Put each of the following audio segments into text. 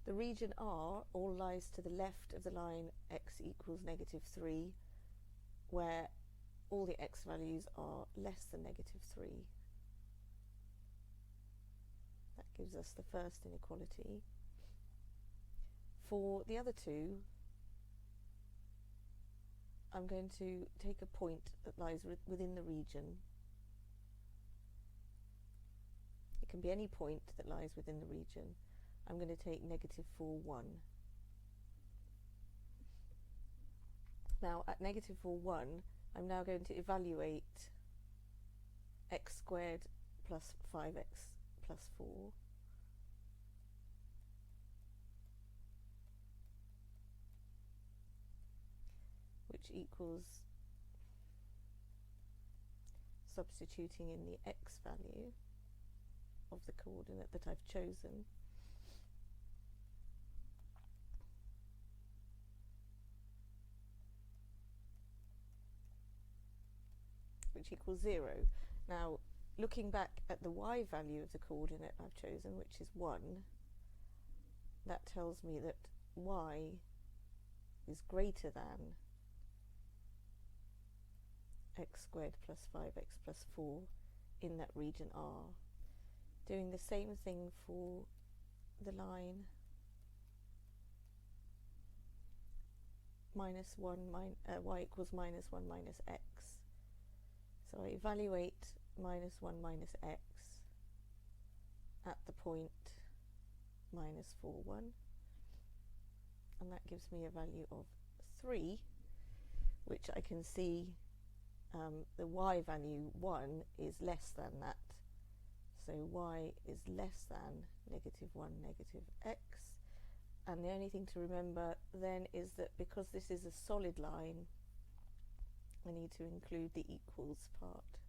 The region R all lies to the left of the line x equals -3, where all the x values are less than -3. That gives us the first inequality. For the other two, I'm going to take a point that lies within the region. It can be any point that lies within the region. I'm going to take -4, 1. Now at -4, 1, I'm now going to evaluate x squared plus 5x plus 4. Which equals, substituting in the x value of the coordinate that I've chosen, which equals 0. Now, looking back at the y value of the coordinate I've chosen, which is 1, that tells me that y is greater than x squared plus 5x plus 4 in that region R. Doing the same thing for the line y equals -1 minus x. So I evaluate -1 minus x at the point -4, 1, and that gives me a value of 3, which I can see the y value 1 is less than that. So y is less than -1 x, and the only thing to remember then is that because this is a solid line, I need to include the equals part.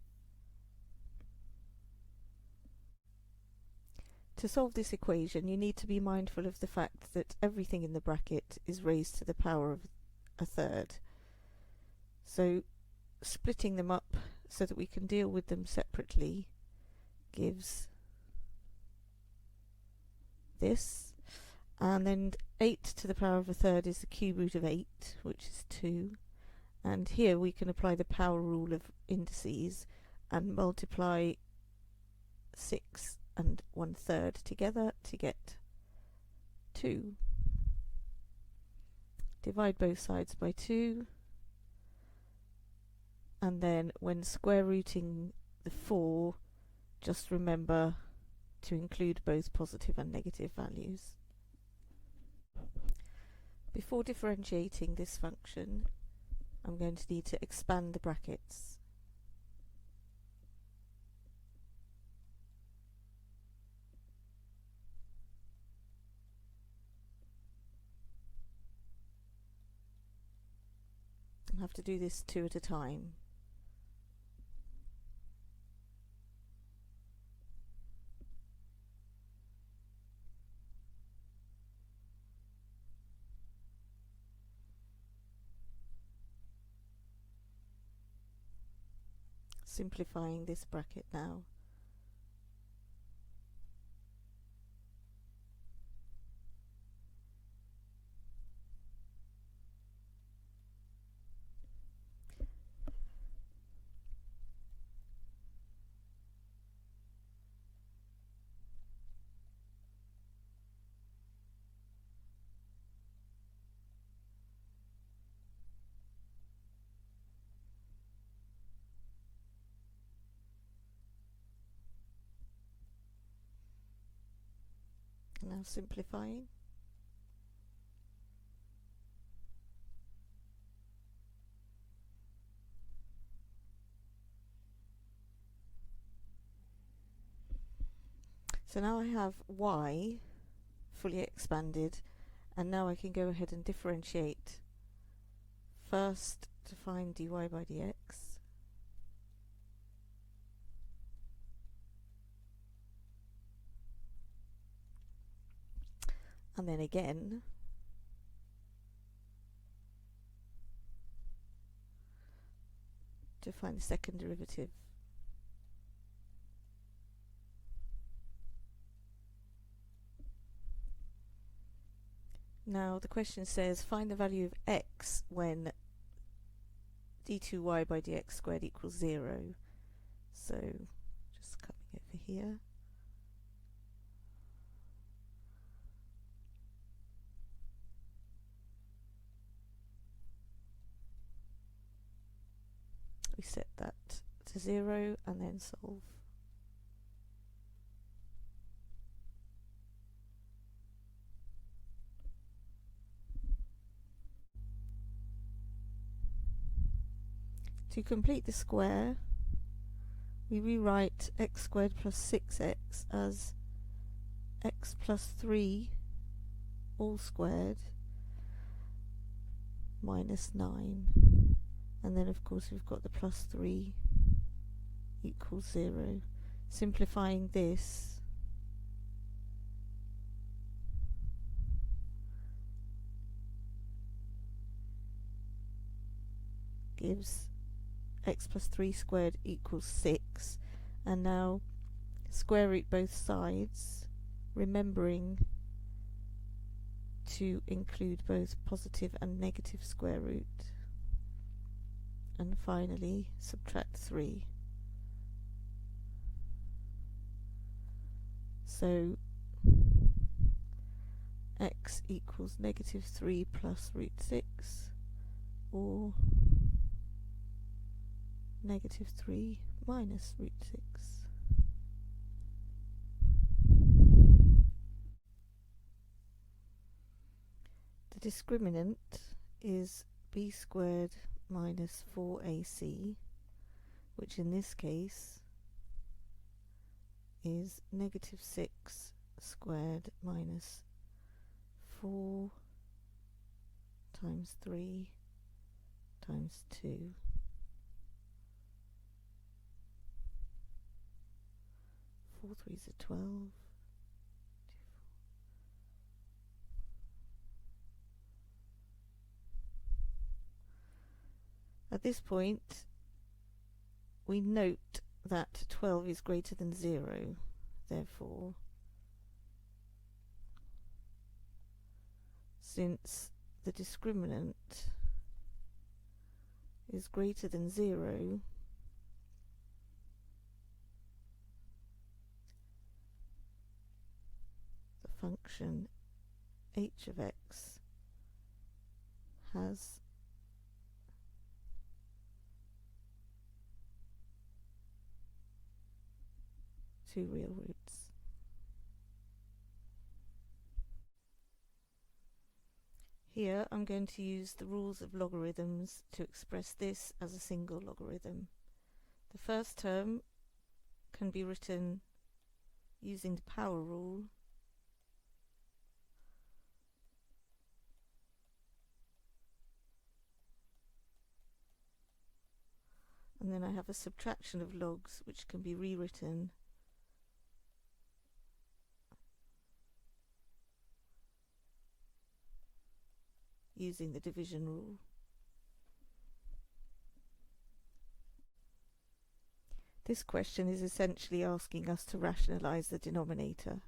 To solve this equation, you need to be mindful of the fact that everything in the bracket is raised to the power of a third. So splitting them up so that we can deal with them separately gives this, and then 8 to the power of a third is the cube root of 8, which is 2, and here we can apply the power rule of indices and multiply 6 and 1/3 together to get 2. Divide both sides by 2, and then when square rooting the 4, just remember to include both positive and negative values. Before differentiating this function, I'm going to need to expand the brackets. I have to do this 2 at a time. Simplifying this bracket now. Now simplifying. So now I have y fully expanded, and now I can go ahead and differentiate. First, to find dy by dx. And then again to find the second derivative. Now the question says find the value of x when d2y by dx squared equals 0. So just coming over here. We set that to 0 and then solve. To complete the square, we rewrite x squared plus 6x as x plus 3 all squared minus 9. And then of course we've got the plus 3 equals 0. Simplifying this, gives x plus 3 squared equals 6. And now square root both sides, remembering to include both positive and negative square root. And finally subtract 3. So x equals negative 3 plus root 6, or negative 3 minus root 6. The discriminant is b squared minus 4ac, which in this case is negative 6 squared minus 4 times 3 times 2. 4 3s are 12. At this point, we note that 12 is greater than 0. Therefore, since the discriminant is greater than 0, the function h of x has two real roots. Here I'm going to use the rules of logarithms to express this as a single logarithm. The first term can be written using the power rule, and then I have a subtraction of logs which can be rewritten using the division rule. This question is essentially asking us to rationalize the denominator.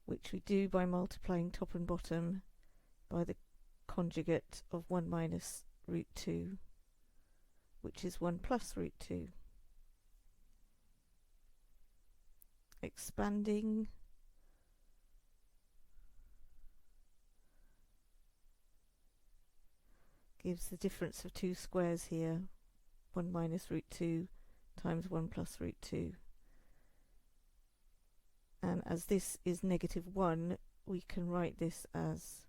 Which we do by multiplying top and bottom by the conjugate of 1 minus root 2, which is 1 plus root 2. Expanding gives the difference of two squares here, 1 minus root 2 times 1 plus root 2. And as this is negative 1, we can write this as,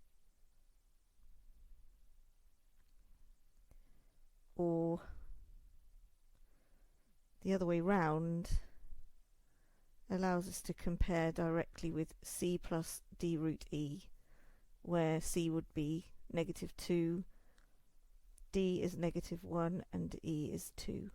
or the other way round allows us to compare directly with c plus d root e, where c would be negative 2, d is negative 1, and e is 2.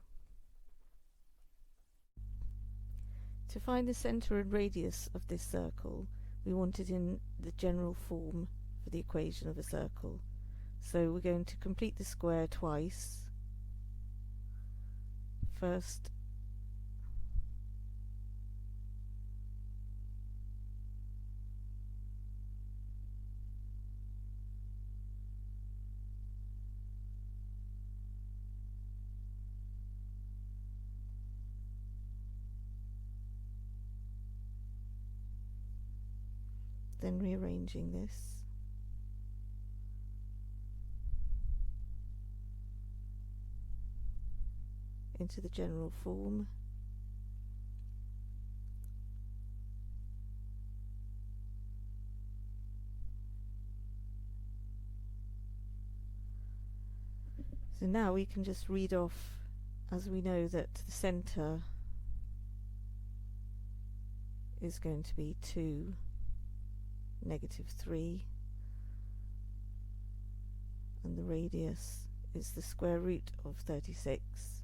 To find the centre and radius of this circle, we want it in the general form for the equation of a circle. So we're going to complete the square twice. First, then rearranging this. Into the general form. So now we can just read off, as we know that the centre is going to be 2, -3, and the radius is the square root of 36,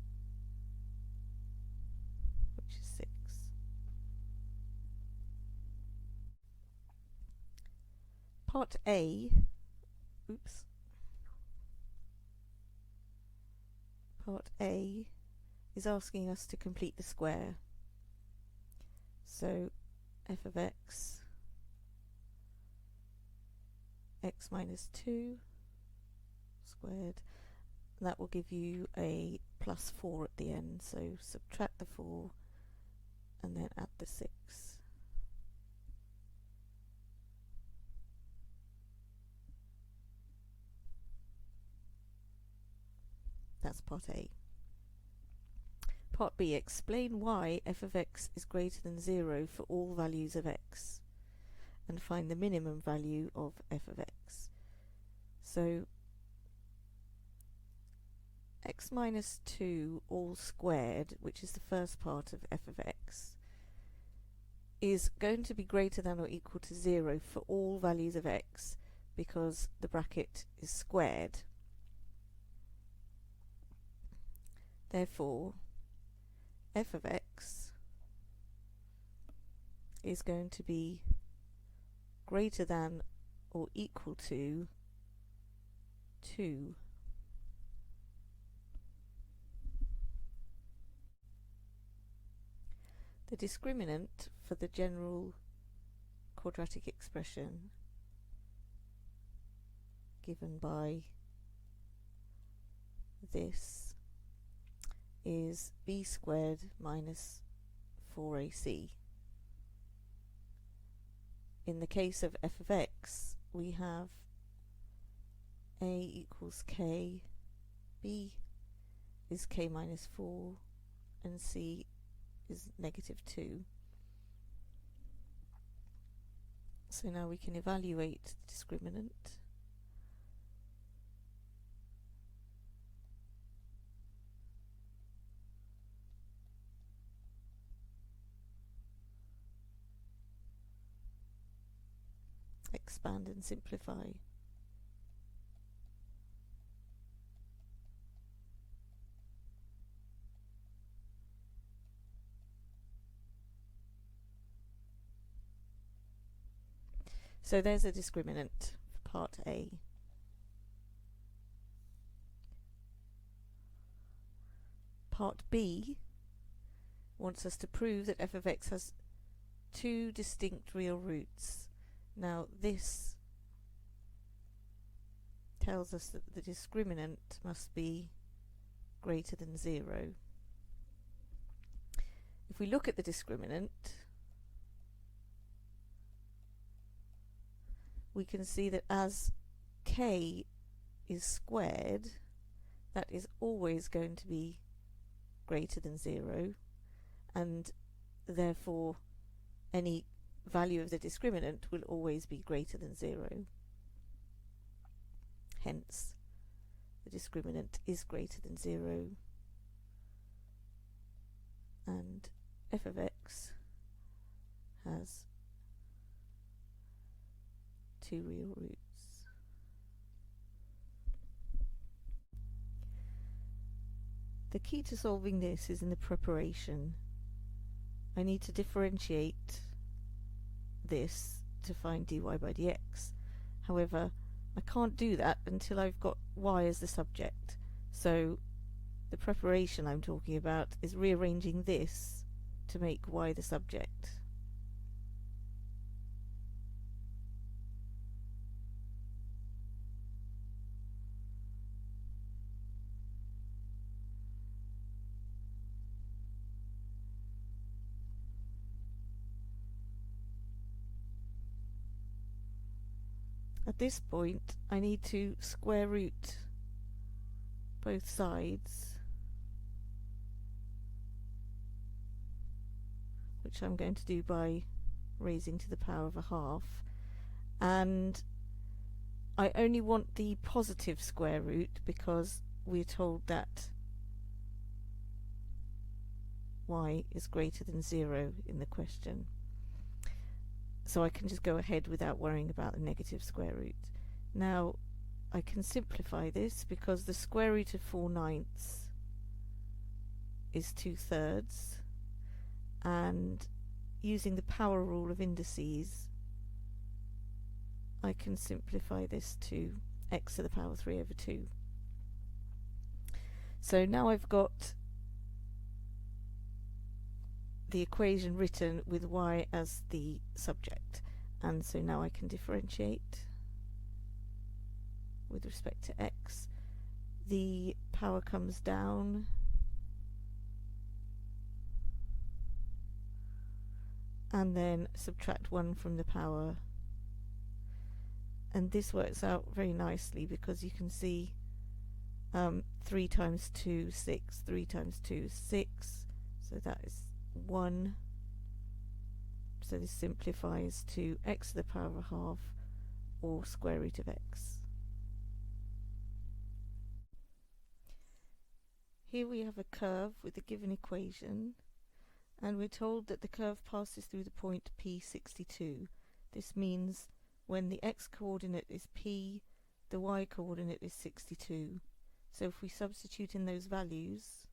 which is 6. Part A, Part A is asking us to complete the square. So f of x, x minus 2 squared, that will give you a plus 4 at the end, so subtract the 4 and then add the 6. That's part A. Part B, explain why f of x is greater than 0 for all values of x, and find the minimum value of f of x. So x minus 2 all squared, which is the first part of f of x, is going to be greater than or equal to 0 for all values of x because the bracket is squared. Therefore, f of x is going to be greater than or equal to 2. The discriminant for the general quadratic expression given by this is b squared minus 4ac. In the case of f of x, we have a equals k, b is k minus 4, and c is -2. So now we can evaluate the discriminant. Expand and simplify. So there's a discriminant for part A. Part B wants us to prove that f of x has two distinct real roots. Now this tells us that the discriminant must be greater than 0. If we look at the discriminant, we can see that as k is squared, that is always going to be greater than 0, and therefore any value of the discriminant will always be greater than 0. Hence, the discriminant is greater than 0, and f of x has two real roots. The key to solving this is in the preparation. I need to differentiate this to find dy by dx. However, I can't do that until I've got y as the subject. So the preparation I'm talking about is rearranging this to make y the subject. At this point I need to square root both sides, which I'm going to do by raising to the power of a half, and I only want the positive square root because we're told that y is greater than 0 in the question. So I can just go ahead without worrying about the negative square root. Now I can simplify this because the square root of 4/9 is 2/3, and using the power rule of indices I can simplify this to x to the power 3/2. So now I've got the equation written with y as the subject, and so now I can differentiate with respect to x. The power comes down, and then subtract 1 from the power, and this works out very nicely because you can see 3 times 2 6, 3 times 2 6, so that is 1. So this simplifies to x to the power of a half, or square root of x. Here we have a curve with a given equation, and we're told that the curve passes through the point P62. This means when the x coordinate is P, the y coordinate is 62. So if we substitute in those values,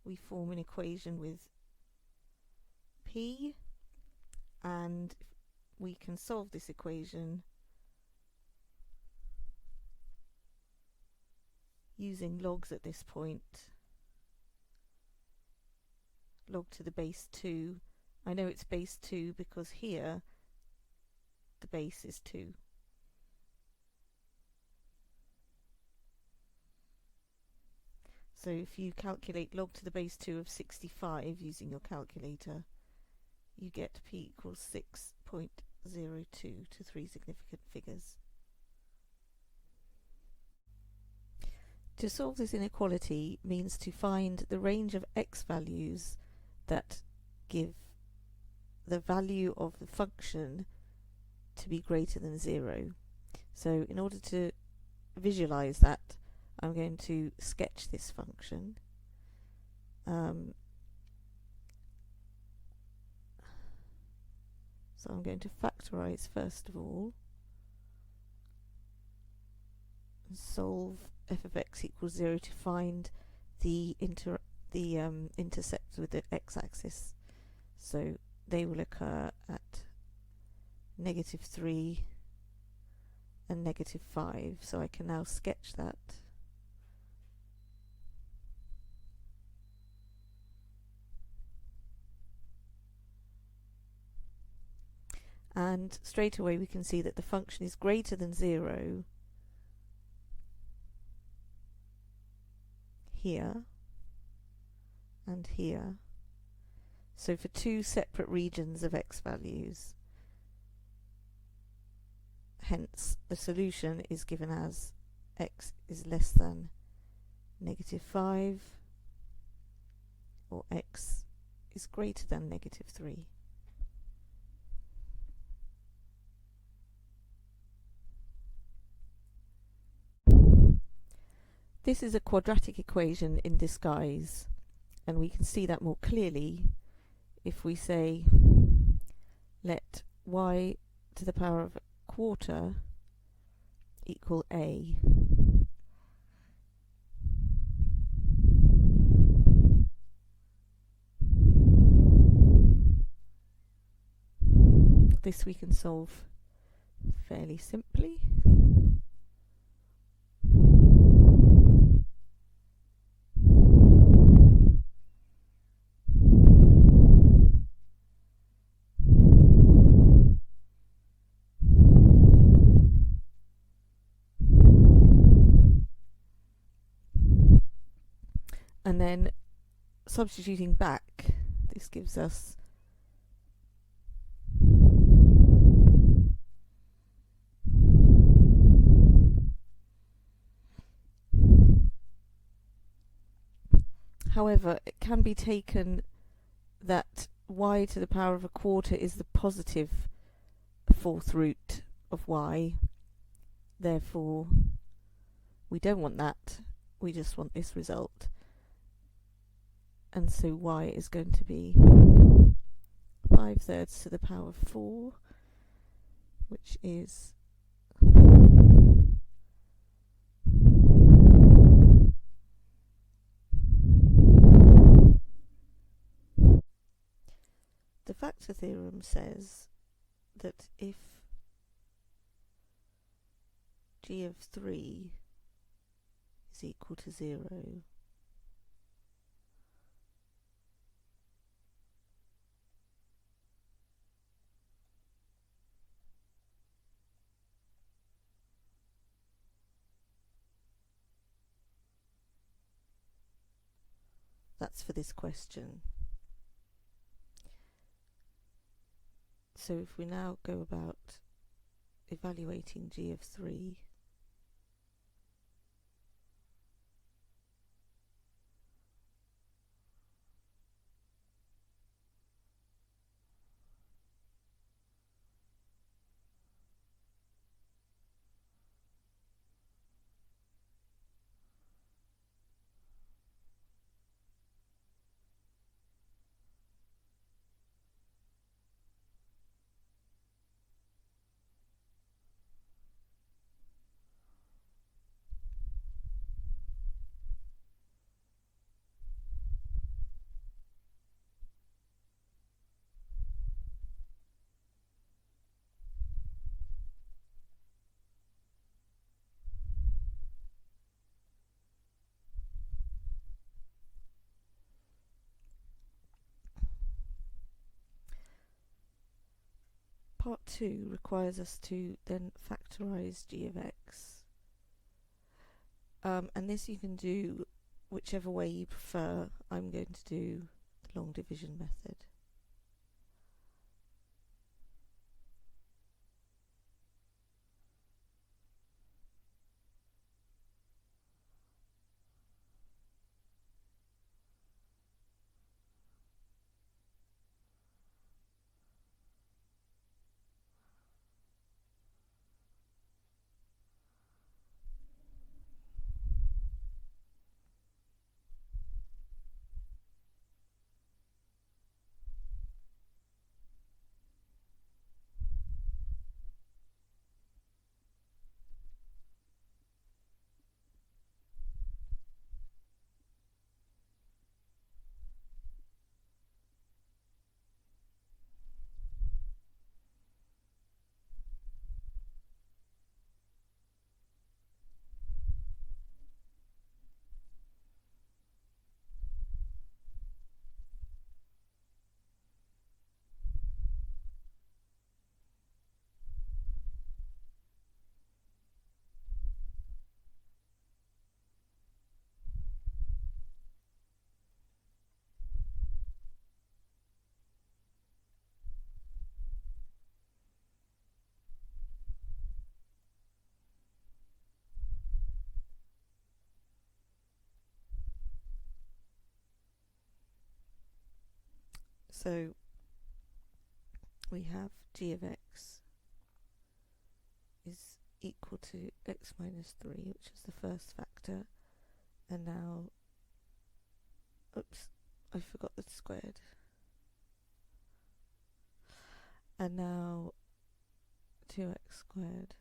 we form an equation with P, and we can solve this equation using logs at this point. Log to the base 2. I know it's base 2 because here the base is 2. So if you calculate log to the base 2 of 65 using your calculator, you get p equals 6.02 to 3 significant figures. To solve this inequality means to find the range of x values that give the value of the function to be greater than 0. So in order to visualize that, I'm going to sketch this function. So I'm going to factorize first of all and solve f of x equals 0 to find the intercepts with the x-axis. So they will occur at -3 and -5. So I can now sketch that. And straight away we can see that the function is greater than 0 here and here. So for 2 separate regions of x values. Hence the solution is given as x is less than -5 or x is greater than -3. This is a quadratic equation in disguise, and we can see that more clearly if we say let y to the power of a quarter equal a. This we can solve fairly simply. And then substituting back, this gives us However, it can be taken that y to the power of a quarter is the positive fourth root of y. Therefore, we don't want that. We just want this result. And so y is going to be 5/3 to the power of 4, which is the factor theorem says that if g of 3 is equal to 0, that's for this question. So if we now go about evaluating g of 3, part 2 requires us to then factorise g of x. And this you can do whichever way you prefer. I'm going to do the long division method. So we have g of x is equal to x minus 3, which is the first factor, and now, oops, I forgot the squared, and now 2x squared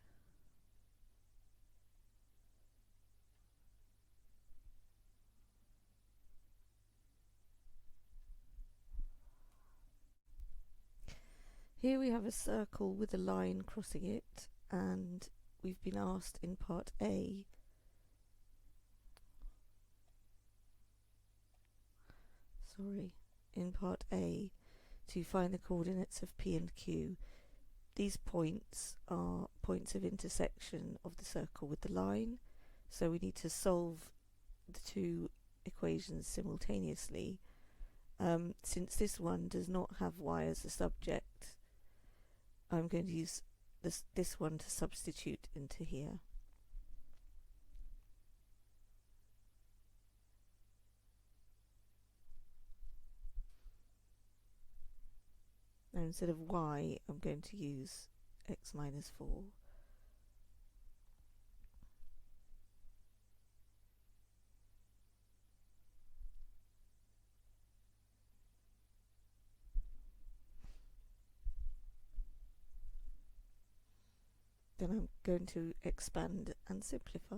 Here we have a circle with a line crossing it, and we've been asked in part A to find the coordinates of P and Q. These points are points of intersection of the circle with the line, so we need to solve the two equations simultaneously. Since this one does not have y as a subject, I'm going to use this one to substitute into here. instead of y, I'm going to use x minus 4. Then I'm going to expand and simplify.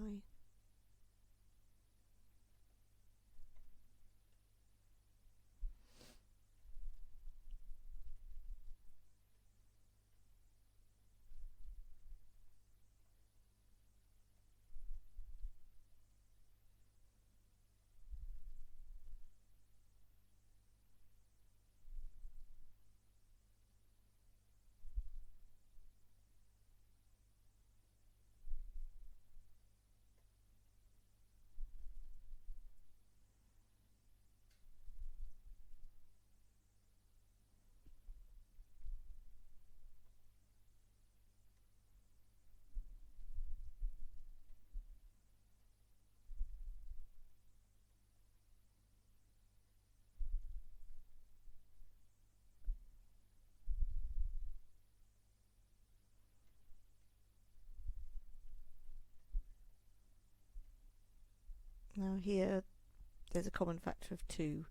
Now here there's a common factor of 2,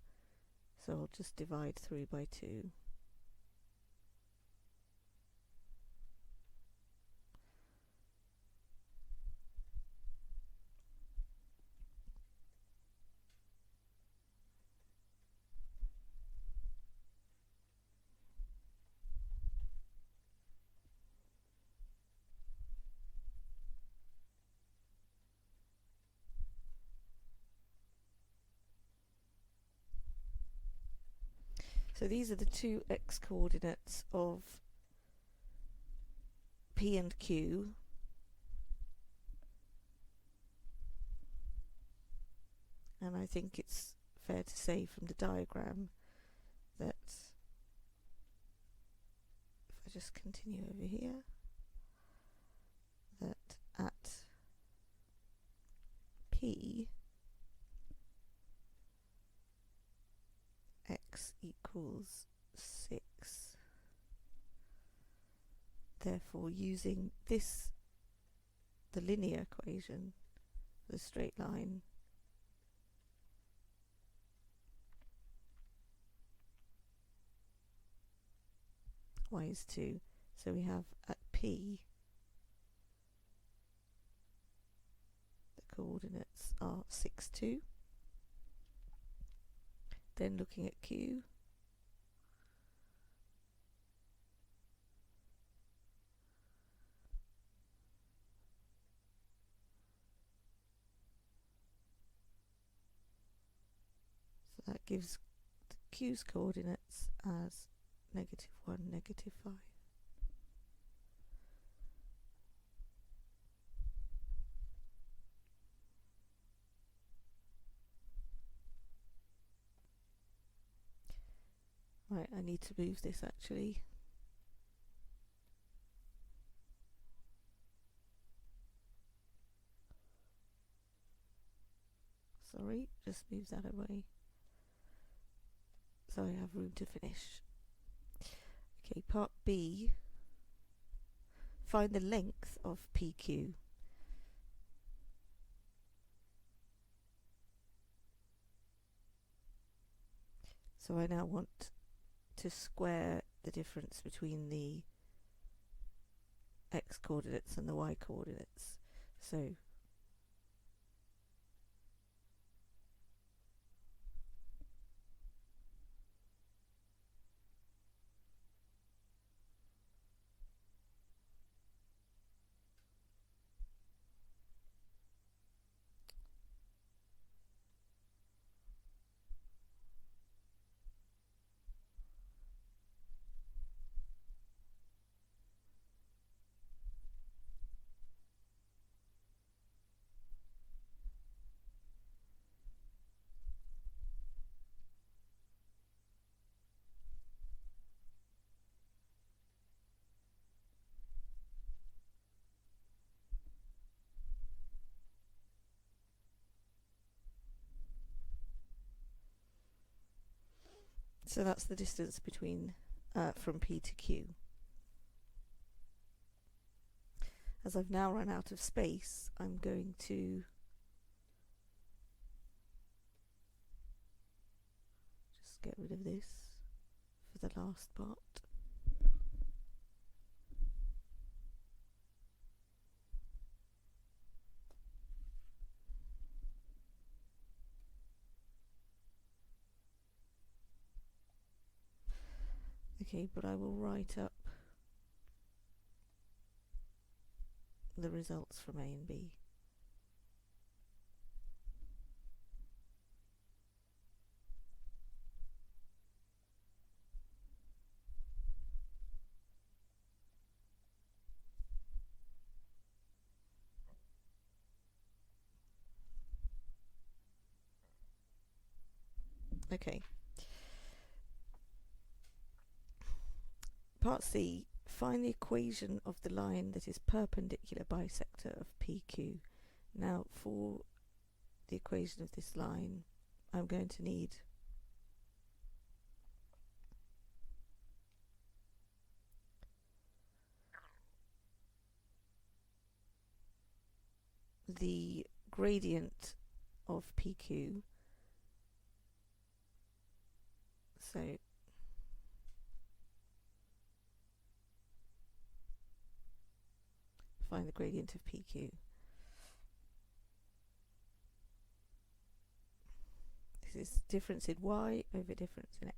so I'll just divide through by 2. So these are the two x coordinates of P and Q. And I think it's fair to say from the diagram that, if I just continue over here, that at P, x equals 6. Therefore, using this, the linear equation, the straight line, y is 2. So we have at P, the coordinates are 6, 2. Then looking at Q, so that gives Q's coordinates as -1, -5. Right, I need to move this actually. Sorry, just move that away so I have room to finish. Okay, part B. Find the length of PQ. So I now want to square the difference between the x coordinates and the y coordinates. So that's the distance between from P to Q. As I've now run out of space, I'm going to just get rid of this for the last part. Okay, but I will write up the results from A and B. Okay. Part C, find the equation of the line that is perpendicular bisector of PQ. Now, for the equation of this line, I'm going to need the gradient of PQ. So find the gradient of PQ. This is difference in y over difference in x.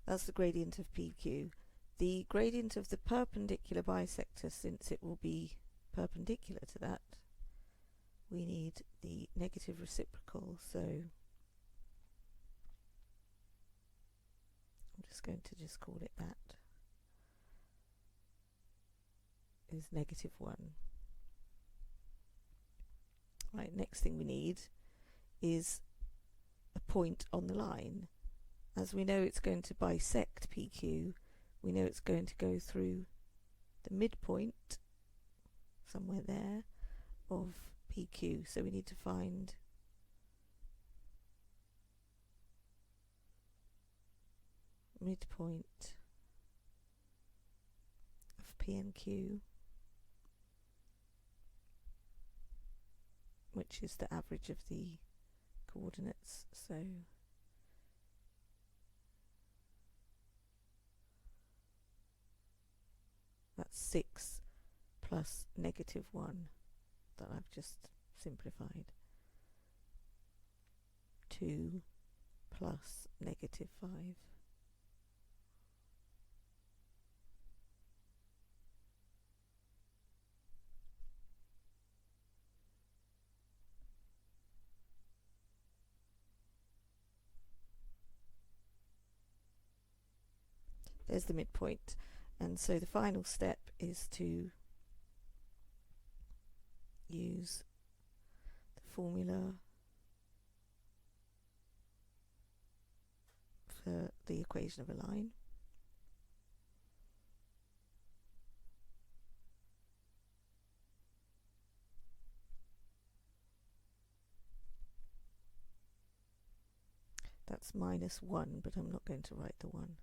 That's the gradient of PQ. The gradient of the perpendicular bisector, since it will be perpendicular to that, we need the negative reciprocal, so I'm just going to just call it that, is -1. Right, next thing we need is a point on the line. As we know it's going to bisect PQ, we know it's going to go through the midpoint, somewhere there, of PQ. So we need to find midpoint of P and Q, which is the average of the coordinates. So that's 6 plus -1 that I've just simplified. 2 plus -5. There's the midpoint. And so the final step is to use the formula for the equation of a line. That's -1, but I'm not going to write the 1.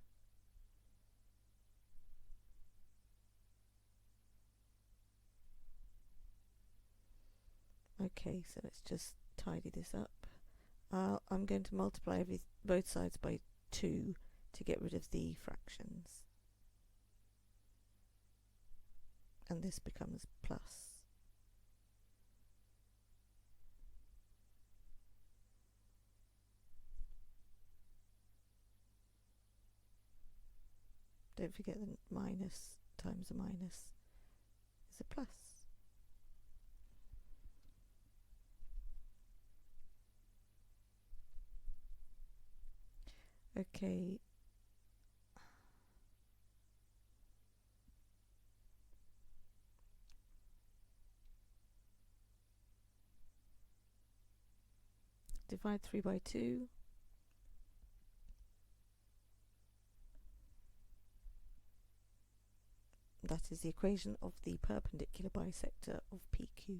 Okay, so let's just tidy this up. I'm going to multiply both sides by 2 to get rid of the fractions. And this becomes plus. Don't forget that minus times a minus is a plus. Okay. Divide 3 by 2. That is the equation of the perpendicular bisector of PQ.